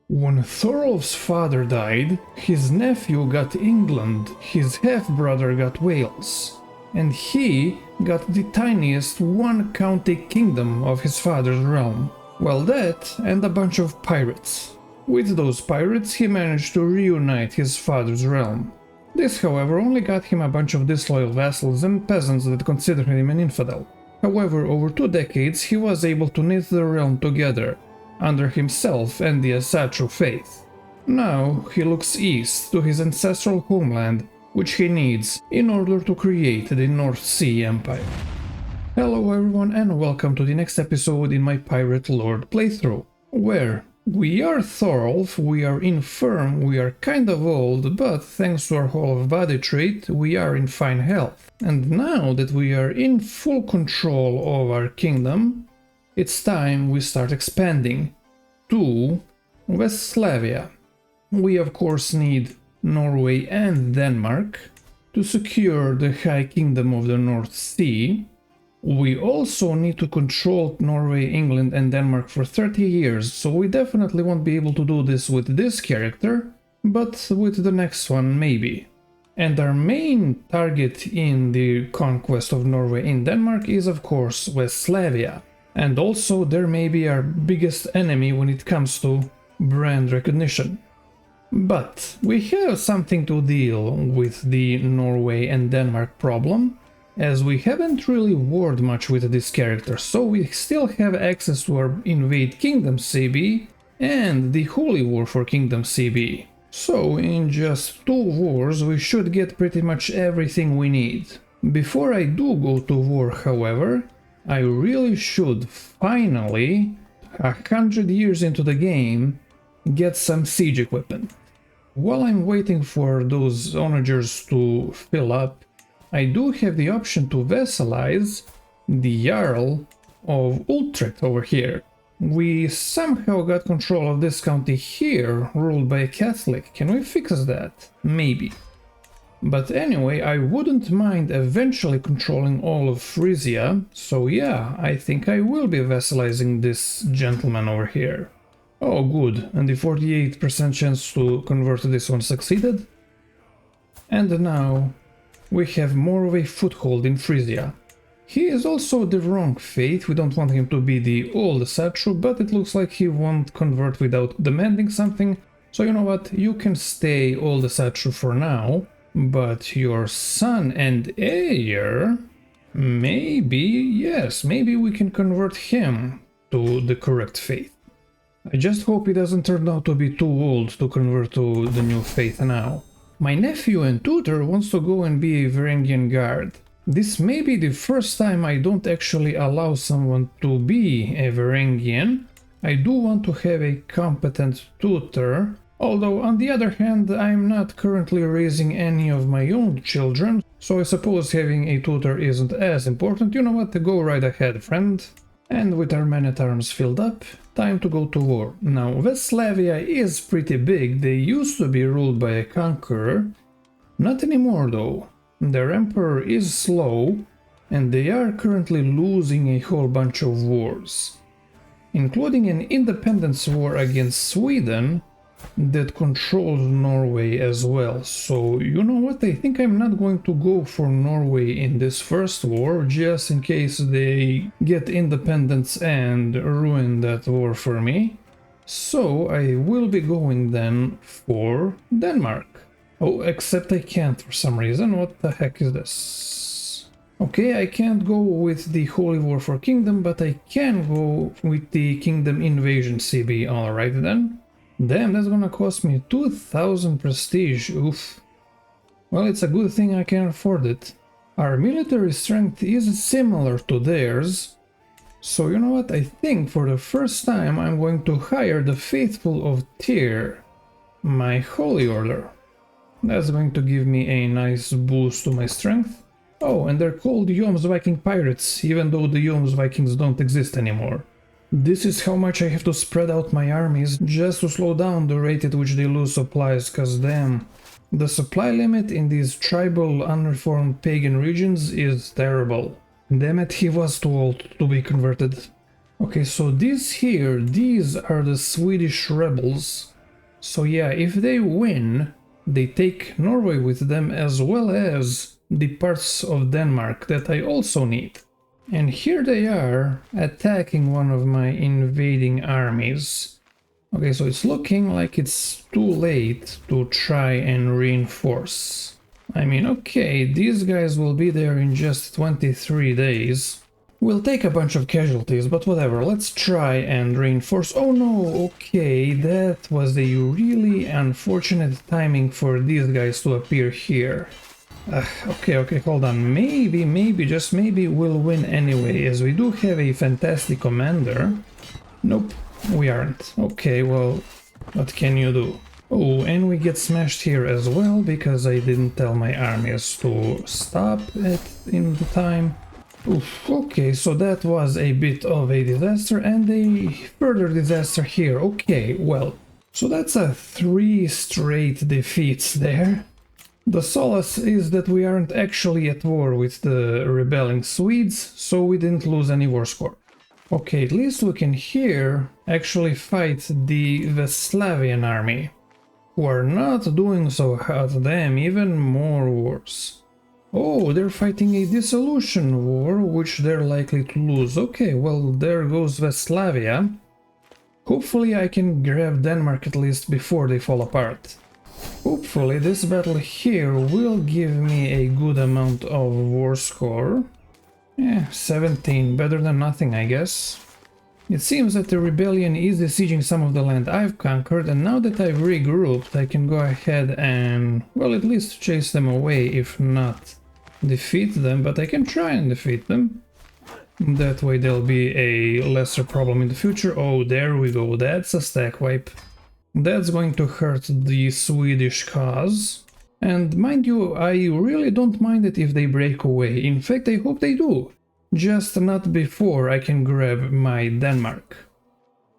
When Thorolf's father died, his nephew got England, his half-brother got Wales, and he got the tiniest one-county kingdom of his father's realm. Well, that and a bunch of pirates. With those pirates, he managed to reunite his father's realm. This, however, only got him a bunch of disloyal vassals and peasants that considered him an infidel. However, over 2 decades, he was able to knit the realm together, under himself and the Asatru faith. Now, he looks east to his ancestral homeland, which he needs in order to create the North Sea Empire. Hello everyone and welcome to the next episode in my Pirate Lord playthrough, where we are Thorolf, we are infirm, we are kind of old, but thanks to our whole of body trait, we are in fine health. And now that we are in full control of our kingdom, it's time we start expanding to Westslavia. We of course need Norway and Denmark to secure the High Kingdom of the North Sea. We also need to control Norway, England and Denmark for 30 years, so we definitely won't be able to do this with this character, but with the next one maybe. And our main target in the conquest of Norway and Denmark is of course Westslavia. And also there may be our biggest enemy when it comes to brand recognition. But we have something to deal with the Norway and Denmark problem, as we haven't really warred much with this character, so we still have access to our Invade Kingdom CB and the Holy War for Kingdom CB. So in just 2 wars we should get pretty much everything we need. Before I do go to war, however, I really should finally, 100 years into the game, get some siege equipment. While I'm waiting for those onagers to fill up, I do have the option to vassalize the Jarl of Utrecht over here. We somehow got control of this county here, ruled by a Catholic. Can we fix that? Maybe. But anyway, I wouldn't mind eventually controlling all of Frisia, so yeah, I think I will be vassalizing this gentleman over here. Oh good, and the 48% chance to convert this one succeeded. And now we have more of a foothold in Frisia. He is also the wrong faith, we don't want him to be the old Asatru, but it looks like he won't convert without demanding something, so you know what, you can stay old Asatru for now. But your son and heir, maybe, yes, maybe we can convert him to the correct faith. I just hope he doesn't turn out to be too old to convert to the new faith now. My nephew and tutor wants to go and be a Varangian guard. This may be the first time I don't actually allow someone to be a Varangian. I do want to have a competent tutor. Although, on the other hand, I'm not currently raising any of my own children, so I suppose having a tutor isn't as important. You know what, go right ahead, friend. And with our men-at-arms filled up, time to go to war. Now, Westslavia is pretty big, they used to be ruled by a conqueror. Not anymore though. Their emperor is slow, and they are currently losing a whole bunch of wars. Including an independence war against Sweden, that controls Norway as well. So you know what, I think I'm not going to go for Norway in this first war, just in case they get independence and ruin that war for me. So I will be going then for Denmark. Oh, except I can't for some reason. What the heck is this? Okay, I can't go with the Holy War for Kingdom, but I can go with the Kingdom Invasion CB. Alright then. Damn, that's gonna cost me 2000 prestige, oof. Well, it's a good thing I can afford it. Our military strength is similar to theirs, so you know what, I think for the first time I'm going to hire the Faithful of Tyr, my holy order. That's going to give me a nice boost to my strength. Oh, and they're called Joms Viking Pirates, even though the Joms Vikings don't exist anymore. This is how much I have to spread out my armies just to slow down the rate at which they lose supplies, cause damn, the supply limit in these tribal, unreformed pagan regions is terrible. Damn it, he was too old to be converted. Okay, so these are the Swedish rebels. So yeah, if they win, they take Norway with them as well as the parts of Denmark that I also need. And here they are, attacking one of my invading armies. Okay, so it's looking like it's too late to try and reinforce. I mean, okay, these guys will be there in just 23 days. We'll take a bunch of casualties, but whatever, let's try and reinforce. Oh no, okay, that was a really unfortunate timing for these guys to appear here. Okay, hold on. Maybe, just maybe we'll win anyway, as we do have a fantastic commander. Nope, we aren't. Okay, well, what can you do? Oh, and we get smashed here as well, because I didn't tell my armies to stop it in the time. Oof, okay, so that was a bit of a disaster, and a further disaster here. Okay, well, so that's a 3 straight defeats there. The solace is that we aren't actually at war with the rebelling Swedes, so we didn't lose any war score. Okay, at least we can here actually fight the Westslavian army, who are not doing so hot, damn, even more wars. Oh, they're fighting a dissolution war, which they're likely to lose. Okay, well, there goes Westslavia. Hopefully I can grab Denmark at least before they fall apart. Hopefully this battle here will give me a good amount of war score. 17, better than nothing, I guess. It seems that the rebellion is besieging some of the land I've conquered, and now that I've regrouped, I can go ahead and, well, at least chase them away, if not defeat them, but I can try and defeat them. That way there'll be a lesser problem in the future. Oh, there we go, that's a stack wipe. That's going to hurt the Swedish cause. And mind you, I really don't mind it if they break away. In fact, I hope they do. Just not before I can grab my Denmark.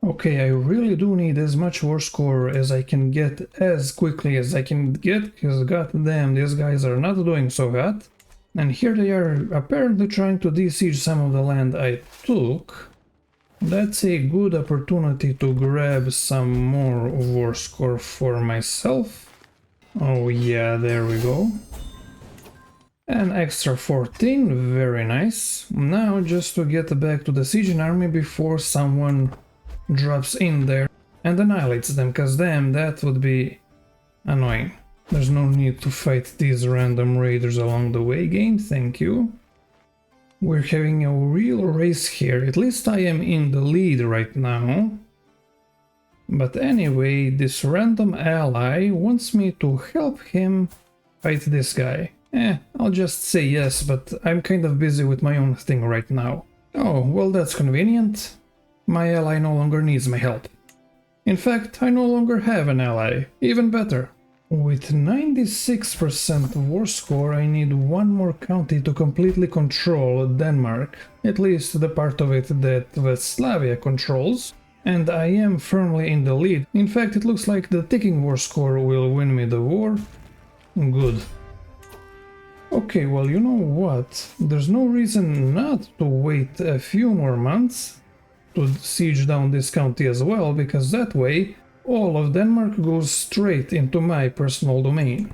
Okay, I really do need as much war score as I can get as quickly as I can get, because goddamn, these guys are not doing so hot. And here they are apparently trying to besiege some of the land I took. That's a good opportunity to grab some more war score for myself. Oh yeah, there we go. An extra 14, very nice. Now just to get back to the sieging army before someone drops in there and annihilates them, cause damn, that would be annoying. There's no need to fight these random raiders along the way, game, thank you. We're having a real race here, at least I am in the lead right now. But anyway, this random ally wants me to help him fight this guy. I'll just say yes, but I'm kind of busy with my own thing right now. Oh, well, that's convenient. My ally no longer needs my help. In fact, I no longer have an ally. Even better. With 96% war score, I need one more county to completely control Denmark, at least the part of it that Westslavia controls, and I am firmly in the lead. In fact, it looks like the ticking war score will win me the war. Good. Okay, well, you know what? There's no reason not to wait a few more months to siege down this county as well, because that way all of Denmark goes straight into my personal domain.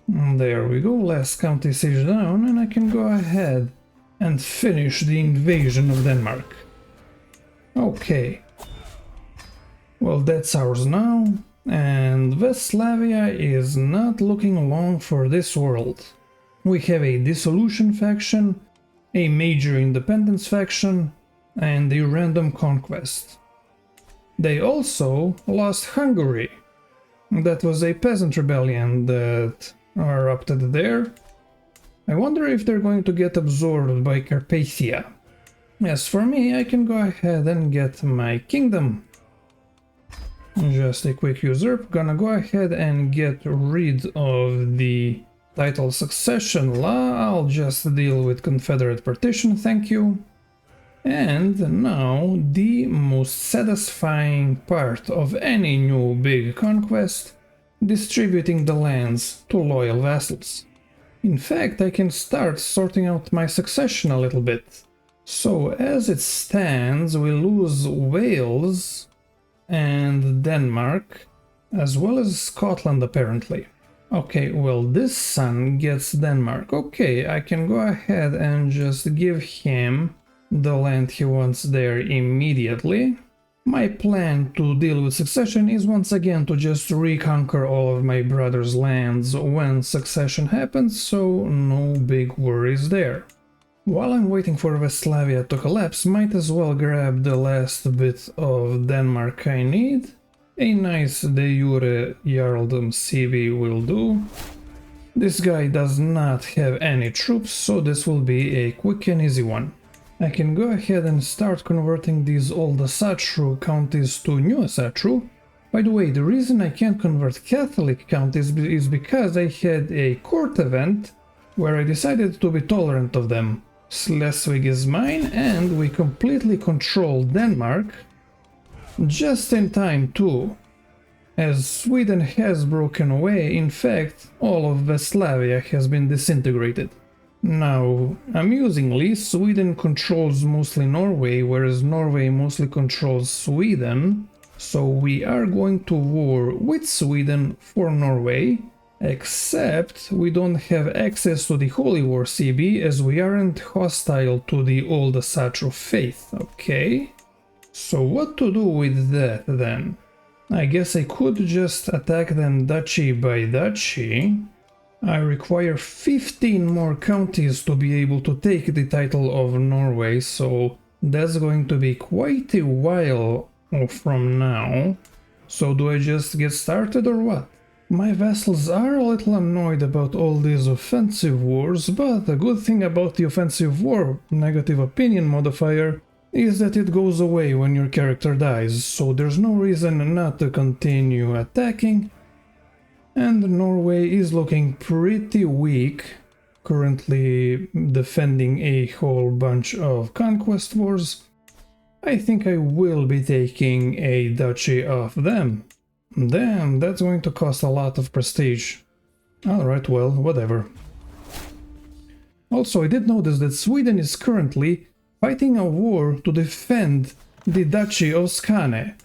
There we go, last county siege down, and I can go ahead and finish the invasion of Denmark. Okay. Well, that's ours now, and Westslavia is not looking long for this world. We have a dissolution faction, a major independence faction, and a random conquest. They also lost Hungary. That was a peasant rebellion that erupted there. I wonder if they're going to get absorbed by Carpathia. As for me, I can go ahead and get my kingdom. Just a quick usurp. Gonna go ahead and get rid of the title succession law. I'll just deal with Confederate partition, thank you. And now the most satisfying part of any new big conquest, distributing the lands to loyal vassals. In fact, I can start sorting out my succession a little bit. So as it stands, we lose Wales and Denmark, as well as Scotland apparently. Okay, well, this son gets Denmark. Okay, I can go ahead and just give him the land he wants there immediately. My plan to deal with succession is once again to just reconquer all of my brother's lands when succession happens, so no big worries there. While I'm waiting for Westphalia to collapse, might as well grab the last bit of Denmark I need. A nice de jure Jarldom CB will do. This guy does not have any troops, so this will be a quick and easy one. I can go ahead and start converting these old Asatru counties to new Asatru. By the way, the reason I can't convert Catholic counties is because I had a court event where I decided to be tolerant of them. Schleswig is mine and we completely control Denmark. Just in time too, as Sweden has broken away. In fact, all of Westphalia has been disintegrated. Now, amusingly, Sweden controls mostly Norway, whereas Norway mostly controls Sweden, so we are going to war with Sweden for Norway, except we don't have access to the Holy War CB as we aren't hostile to the old Asatru faith, okay? So what to do with that then? I guess I could just attack them duchy by duchy. I require 15 more counties to be able to take the title of Norway, so that's going to be quite a while from now. So do I just get started or what? My vassals are a little annoyed about all these offensive wars, but the good thing about the offensive war negative opinion modifier is that it goes away when your character dies, so there's no reason not to continue attacking. And Norway is looking pretty weak, currently defending a whole bunch of conquest wars. I think I will be taking a duchy of them. Damn, that's going to cost a lot of prestige. Alright, well, whatever. Also, I did notice that Sweden is currently fighting a war to defend the Duchy of Skane.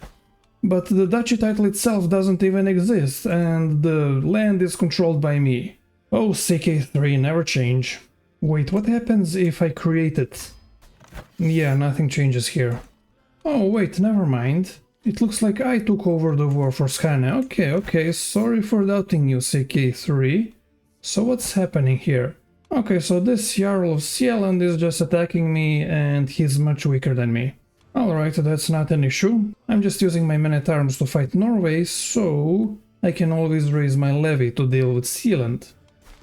But the duchy title itself doesn't even exist, and the land is controlled by me. Oh, CK3, never change. Wait, what happens if I create it? Yeah, nothing changes here. Oh, wait, never mind. It looks like I took over the war for Skane. Okay, sorry for doubting you, CK3. So what's happening here? Okay, so this Jarl of Sealand is just attacking me, and he's much weaker than me. Alright, that's not an issue. I'm just using my men-at-arms to fight Norway, so I can always raise my levy to deal with Sealand.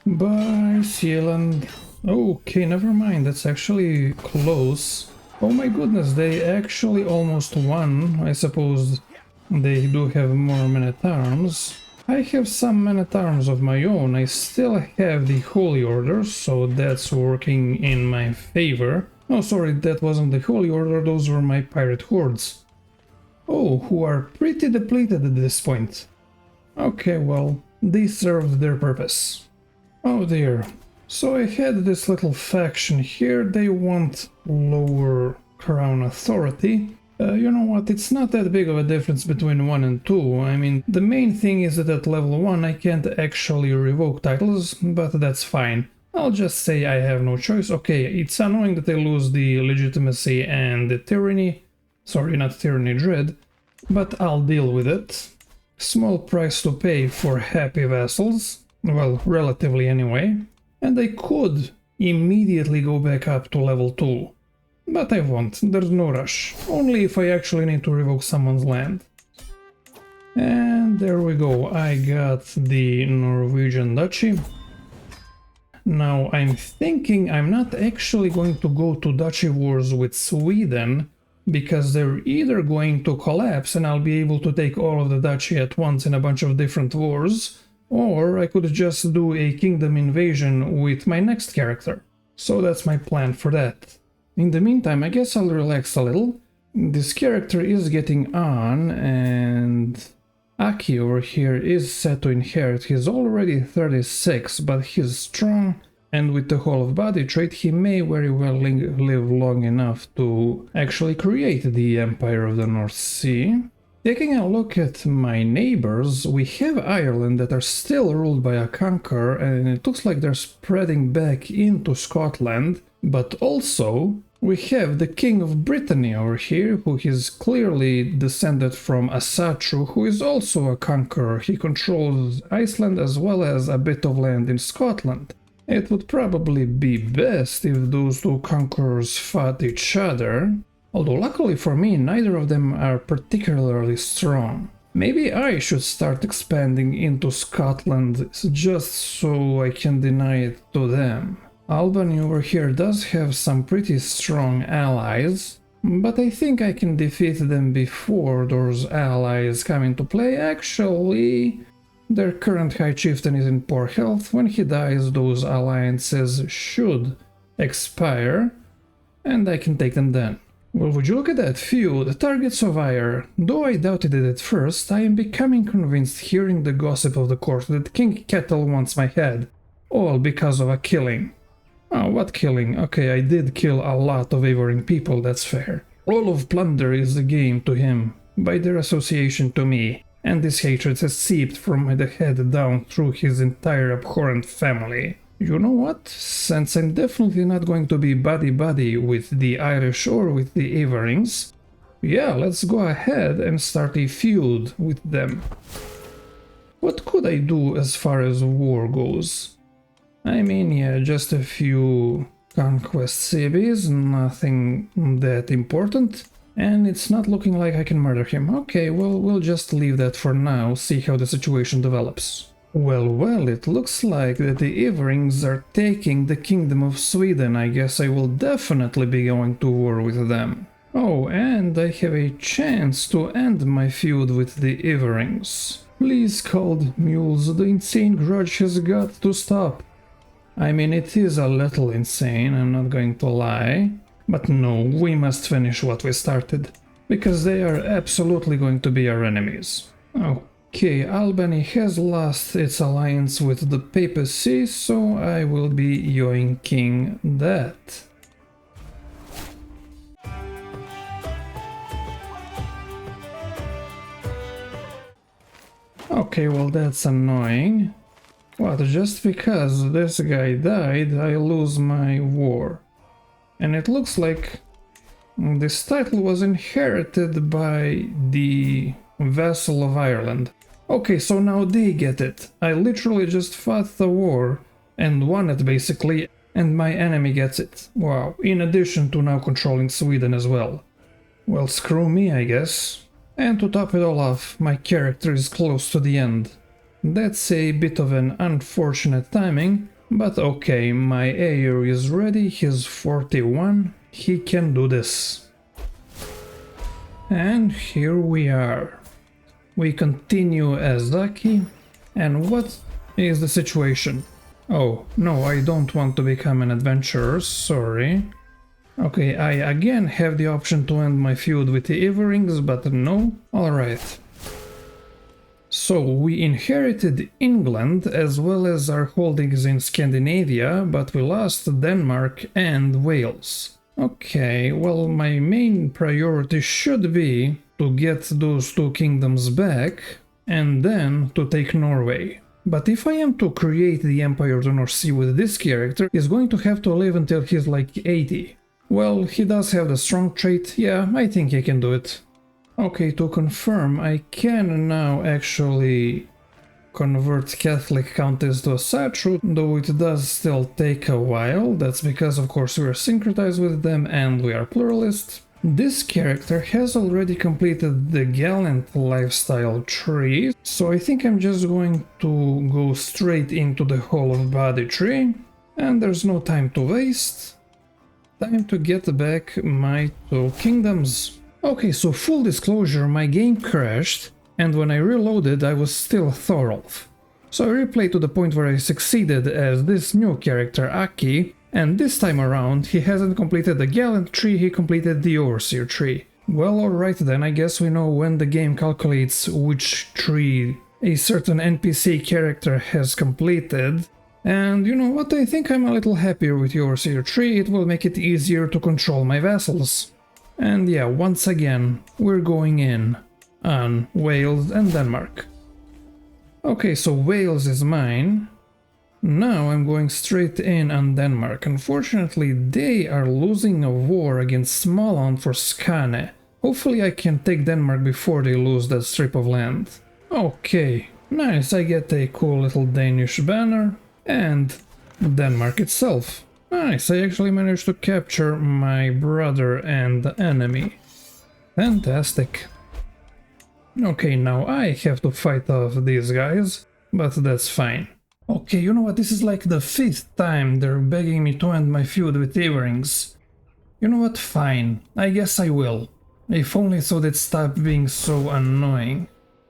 Bye, Sealand. Okay, never mind, that's actually close. Oh my goodness, they actually almost won. I suppose they do have more men-at-arms. I have some men-at-arms of my own. I still have the Holy Order, so that's working in my favor. Oh, sorry, that wasn't the Holy Order, those were my pirate hordes. Oh, who are pretty depleted at this point. Okay, well, they served their purpose. Oh dear. So I had this little faction here, they want lower crown authority. You know what, it's not that big of a difference between 1 and 2. I mean, the main thing is that at level 1 I can't actually revoke titles, but that's fine. I'll just say I have no choice. Okay, it's annoying that I lose the legitimacy and the tyranny. Sorry, not tyranny, dread. But I'll deal with it. Small price to pay for happy vassals. Well, relatively anyway. And I could immediately go back up to level 2. But I won't, there's no rush. Only if I actually need to revoke someone's land. And there we go, I got the Norwegian duchy. Now I'm thinking I'm not actually going to go to duchy wars with Sweden, because they're either going to collapse and I'll be able to take all of the duchy at once in a bunch of different wars, or I could just do a kingdom invasion with my next character. So that's my plan for that. In the meantime, I guess I'll relax a little. This character is getting on, and Aki over here is set to inherit. He's already 36, but he's strong, and with the whole of body trait he may very well live long enough to actually create the Empire of the North Sea. Taking a look at my neighbors, we have Ireland that are still ruled by a conqueror, and it looks like they're spreading back into Scotland, but also we have the King of Brittany over here, who is clearly descended from Asatru, who is also a conqueror. He controls Iceland as well as a bit of land in Scotland. It would probably be best if those two conquerors fought each other, although luckily for me neither of them are particularly strong. Maybe I should start expanding into Scotland just so I can deny it to them. Albany over here does have some pretty strong allies, but I think I can defeat them before those allies come into play. Actually, their current High Chieftain is in poor health. When he dies, those alliances should expire, and I can take them then. Well, would you look at that feud, targets of ire. Though I doubted it at first, I am becoming convinced hearing the gossip of the court that King Kettle wants my head, all because of a killing. Oh, what killing? Okay, I did kill a lot of Avering people, that's fair. All of plunder is the game to him, by their association to me, and this hatred has seeped from the head down through his entire abhorrent family. You know what? Since I'm definitely not going to be buddy-buddy with the Irish or with the Averings, yeah, let's go ahead and start a feud with them. What could I do as far as war goes? I mean, yeah, just a few conquest cities, nothing that important. And it's not looking like I can murder him. Okay, well, we'll just leave that for now, see how the situation develops. Well, it looks like that the Averings are taking the Kingdom of Sweden. I guess I will definitely be going to war with them. Oh, and I have a chance to end my feud with the Averings. Please, cold mules, the insane grudge has got to stop. I mean, it is a little insane, I'm not going to lie. But no, we must finish what we started, because they are absolutely going to be our enemies. Okay, Albany has lost its alliance with the papacy, so I will be yoinking that. Okay, well that's annoying. What, just because this guy died, I lose my war. And it looks like this title was inherited by the vassal of Ireland. Okay, so now they get it. I literally just fought the war and won it basically, and my enemy gets it. Wow, in addition to now controlling Sweden as well. Well, screw me, I guess. And to top it all off, my character is close to the end. That's a bit of an unfortunate timing, but okay, my heir is ready, he's 41, he can do this. And here we are. We continue as Zaki, and what is the situation? Oh, no, I don't want to become an adventurer, sorry. Okay, I again have the option to end my feud with the Averings, but no, alright. So we inherited England as well as our holdings in Scandinavia, but we lost Denmark and Wales. Okay, well my main priority should be to get those two kingdoms back and then to take Norway. But if I am to create the Empire of the North Sea with this character, he's going to have to live until he's like 80. Well, he does have the strong trait, yeah, I think he can do it. Okay, to confirm, I can now actually convert Catholic countess to a Asatru, though it does still take a while. That's because, of course, we are syncretized with them and we are pluralist. This character has already completed the Gallant lifestyle tree, so I think I'm just going to go straight into the whole of body tree, and there's no time to waste. Time to get back my two kingdoms. Okay, so full disclosure, my game crashed, and when I reloaded I was still Thorolf. So I replayed to the point where I succeeded as this new character Aki, and this time around he hasn't completed the Gallant tree, he completed the Overseer tree. Well, alright then, I guess we know when the game calculates which tree a certain NPC character has completed. And you know what, I think I'm a little happier with the Overseer tree, it will make it easier to control my vassals. And yeah, once again, we're going in. on Wales and Denmark. Okay, so Wales is mine. Now I'm going straight in on Denmark. Unfortunately, they are losing a war against Småland for Skane. Hopefully I can take Denmark before they lose that strip of land. Okay, nice, I get a cool little Danish banner and Denmark itself. Nice, I actually managed to capture my brother and enemy. Fantastic. Okay, now I have to fight off these guys, but that's fine. Okay, you know what, this is like the 5th time they're begging me to end my feud with Averings. You know what, fine, I guess I will. If only so they'd stop being so annoying.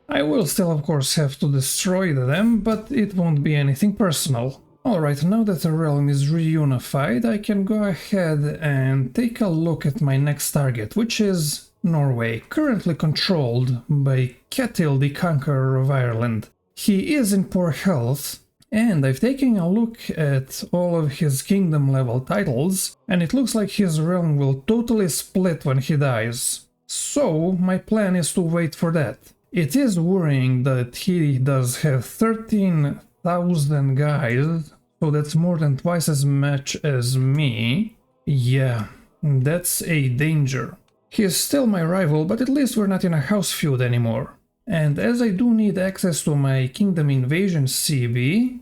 I will still of course have to destroy them, but it won't be anything personal. Alright, now that the realm is reunified, I can go ahead and take a look at my next target, which is Norway, currently controlled by Ketil the Conqueror of Ireland. He is in poor health, and I've taken a look at all of his kingdom level titles, and it looks like his realm will totally split when he dies. So my plan is to wait for that. It is worrying that he does have 13,000 guys, so that's more than twice as much as me. Yeah, that's a danger. He is still my rival, but at least we're not in a house feud anymore. And as I do need access to my Kingdom Invasion CB,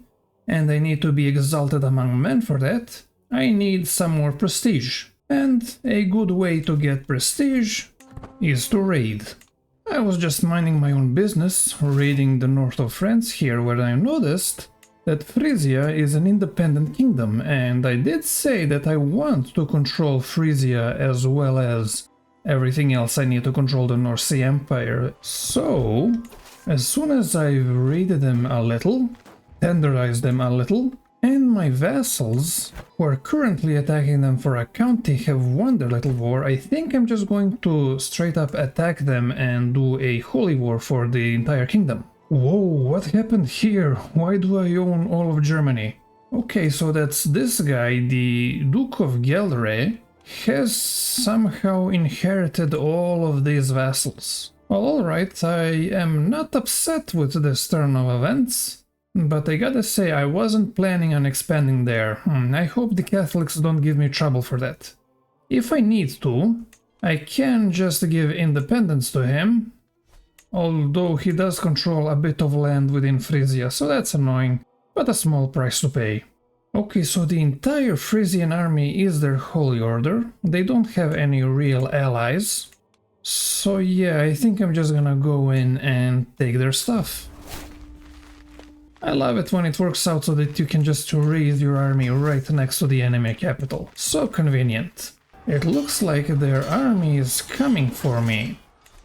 and I need to be exalted among men for that, I need some more prestige. And a good way to get prestige is to raid. I was just minding my own business, raiding the north of France here, where I noticed that Frisia is an independent kingdom, and I did say that I want to control Frisia as well as everything else I need to control the North Sea Empire. So, as soon as I've raided them a little, tenderized them a little, and my vassals, who are currently attacking them for a county, have won their little war, I think I'm just going to straight up attack them and do a holy war for the entire kingdom. Whoa, what happened here? Why do I own all of Germany? Okay, so that's this guy, the Duke of Gelre, has somehow inherited all of these vassals. Well, alright, I am not upset with this turn of events. But I gotta say, I wasn't planning on expanding there. I hope the Catholics don't give me trouble for that. If I need to, I can just give independence to him, although he does control a bit of land within Frisia, so that's annoying, but a small price to pay. Okay, so the entire Frisian army is their holy order. They don't have any real allies. So yeah, I think I'm just gonna go in and take their stuff. I love it when it works out so that you can just raise your army right next to the enemy capital. So convenient. It looks like their army is coming for me.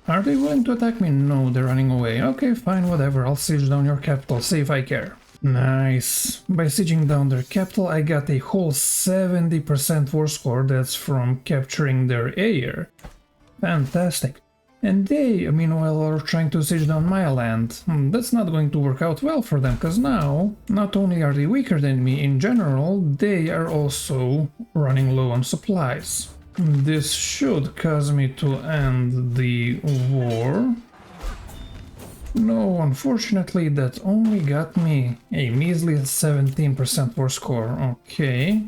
Are they willing to attack me? No, they're running away. Okay, fine, whatever. I'll siege down your capital, see if I care. Nice. By sieging down their capital, I got a whole 70% war score. That's from capturing their heir. Fantastic. And they, meanwhile, are trying to siege down my land. That's not going to work out well for them, because now, not only are they weaker than me in general, they are also running low on supplies. This should cause me to end the war. No, unfortunately, that only got me a measly 17% war score. Okay,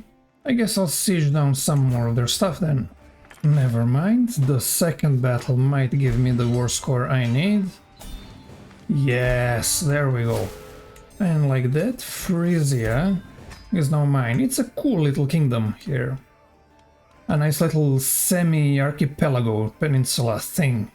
I guess I'll siege down some more of their stuff then. Never mind, the second battle might give me the war score I need. Yes, there we go. And like that, Frisia is now mine. It's a cool little kingdom here. A nice little semi-archipelago peninsula thing.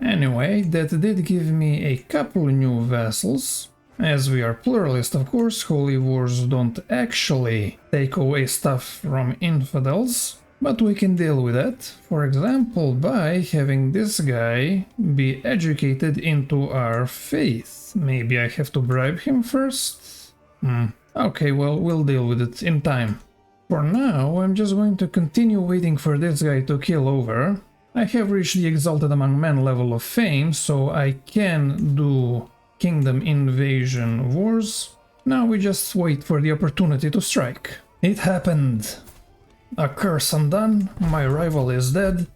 Anyway, that did give me a couple new vassals. As we are pluralist, of course, holy wars don't actually take away stuff from infidels. But we can deal with that, for example, by having this guy be educated into our faith. Maybe I have to bribe him first? Okay, well, we'll deal with it in time. For now, I'm just going to continue waiting for this guy to kill over. I have reached the Exalted Among Men level of fame, so I can do Kingdom Invasion Wars. Now we just wait for the opportunity to strike. It happened! A curse undone, my rival is dead,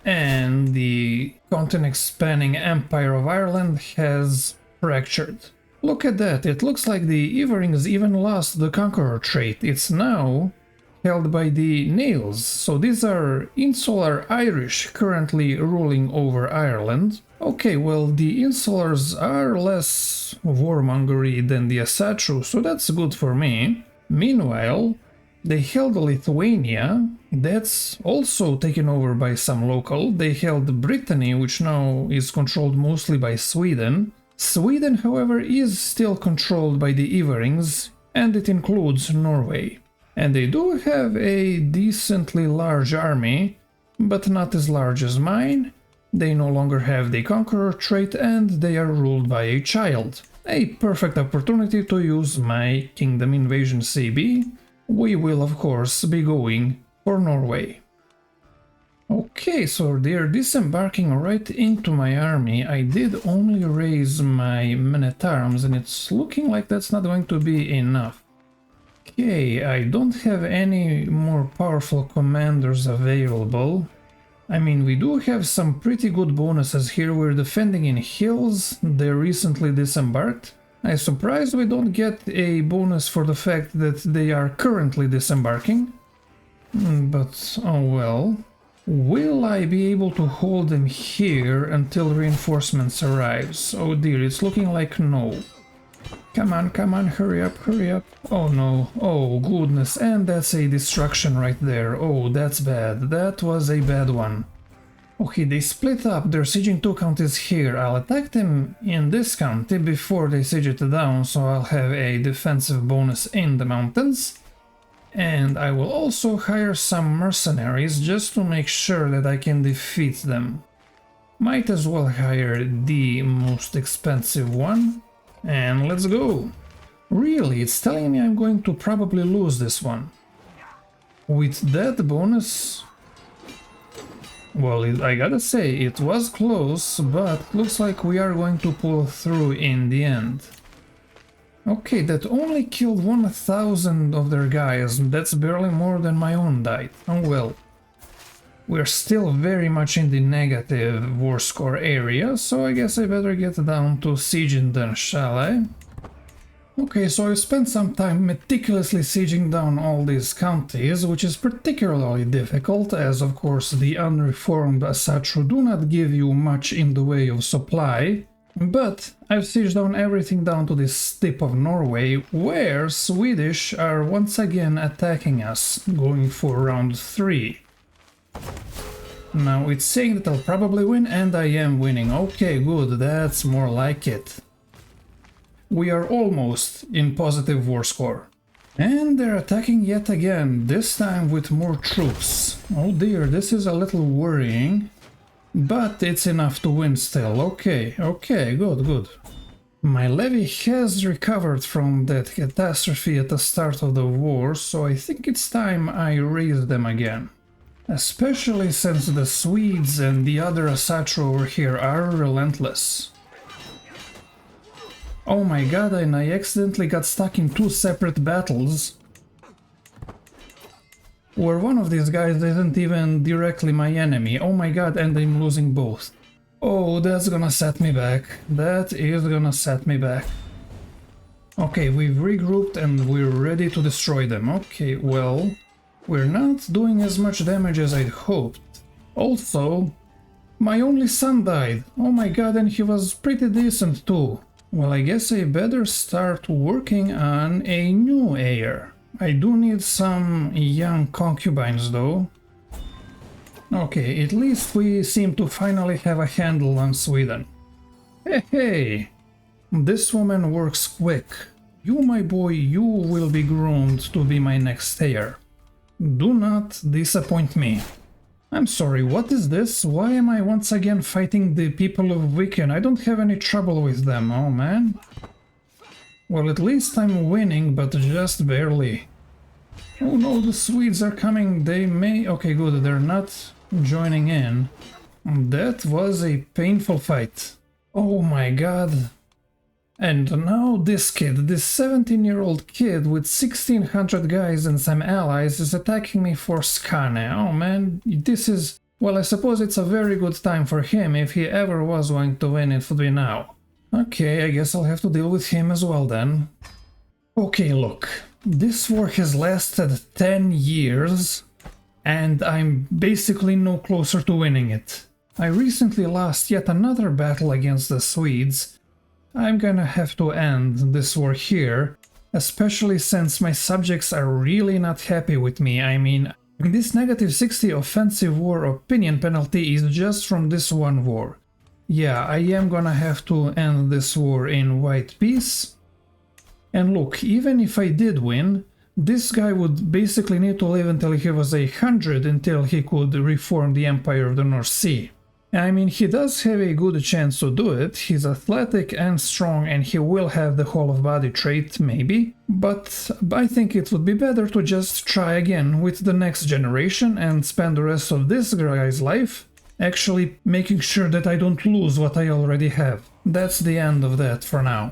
and the continent-spanning Empire of Ireland has fractured. Look at that, it looks like the Everings even lost the Conqueror trait. It's now held by the Nails. So these are insular Irish currently ruling over Ireland. Okay, well, the insulars are less warmongery than the Asatru, so that's good for me. Meanwhile, they held Lithuania, that's also taken over by some local. They held Brittany, which now is controlled mostly by Sweden. Sweden, however, is still controlled by the Everings, and it includes Norway. And they do have a decently large army, but not as large as mine. They no longer have the Conqueror trait and they are ruled by a child. A perfect opportunity to use my Kingdom Invasion CB. We will of course be going for Norway. Okay, so they're disembarking right into my army. I did only raise my men-at-arms and it's looking like that's not going to be enough. Okay, I don't have any more powerful commanders available. I mean, we do have some pretty good bonuses here. We're defending in hills, they recently disembarked. I'm surprised we don't get a bonus for the fact that they are currently disembarking. But, oh well. Will I be able to hold them here until reinforcements arrives? Oh dear, it's looking like no. Come on, hurry up. Oh no, oh goodness, and that's a destruction right there. Oh, that's bad, that was a bad one. Okay, they split up, their sieging 2 counties here. I'll attack them in this county before they siege it down, so I'll have a defensive bonus in the mountains. And I will also hire some mercenaries just to make sure that I can defeat them. Might as well hire the most expensive one. And let's go. Really, it's telling me I'm going to probably lose this one. With that bonus... Well, I gotta say, it was close, but looks like we are going to pull through in the end. Okay, that only killed 1,000 of their guys, that's barely more than my own died. Oh well. We're still very much in the negative war score area, so I guess I better get down to sieging then, shall I? Okay, so I spent some time meticulously sieging down all these counties, which is particularly difficult, as of course the unreformed Asatru do not give you much in the way of supply. But I've sieged down everything down to this tip of Norway, where Swedish are once again attacking us, going for round 3. Now it's saying that I'll probably win, and I am winning. Okay, good, that's more like it. We are almost in positive war score. And they're attacking yet again, this time with more troops. Oh dear, this is a little worrying. But it's enough to win still. Okay, good. My levy has recovered from that catastrophe at the start of the war, so I think it's time I raise them again. Especially since the Swedes and the other Asatru over here are relentless. Oh my god, and I accidentally got stuck in 2 separate battles, where one of these guys isn't even directly my enemy. Oh my god, and I'm losing both. Oh, that's gonna set me back. That is gonna set me back. Okay, we've regrouped and we're ready to destroy them. Okay, well, we're not doing as much damage as I'd hoped. Also, my only son died. Oh my god, and he was pretty decent too. Well, I guess I better start working on a new heir. I do need some young concubines though. Okay, at least we seem to finally have a handle on Sweden. Hey, this woman works quick. You, my boy, you will be groomed to be my next heir. Do not disappoint me. I'm sorry, what is this? Why am I once again fighting the people of Wicken? I don't have any trouble with them, oh man. Well, at least I'm winning, but just barely. Oh no, the Swedes are coming, they may... Okay, good, they're not joining in. That was a painful fight. Oh my god. And now this kid, this 17-year-old kid with 1600 guys and some allies is attacking me for Skane. Oh man, this is Well, I suppose it's a very good time for him if he ever was going to win, it would be now. Okay, I guess I'll have to deal with him as well then. Okay, look, this war has lasted 10 years and I'm basically no closer to winning it. I recently lost yet another battle against the Swedes. I'm gonna have to end this war here, especially since my subjects are really not happy with me. I mean, this -60 offensive war opinion penalty is just from this one war. Yeah, I am gonna have to end this war in white peace. And look, even if I did win, this guy would basically need to live until he was 100 until he could reform the Empire of the North Sea. I mean, he does have a good chance to do it, he's athletic and strong and he will have the whole of body trait, maybe, but I think it would be better to just try again with the next generation and spend the rest of this guy's life actually making sure that I don't lose what I already have. That's the end of that for now.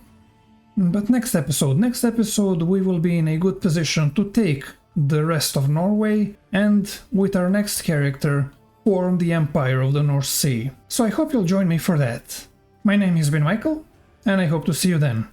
But next episode we will be in a good position to take the rest of Norway and, with our next character, form the Empire of the North Sea. So I hope you'll join me for that. My name has been Michael, and I hope to see you then.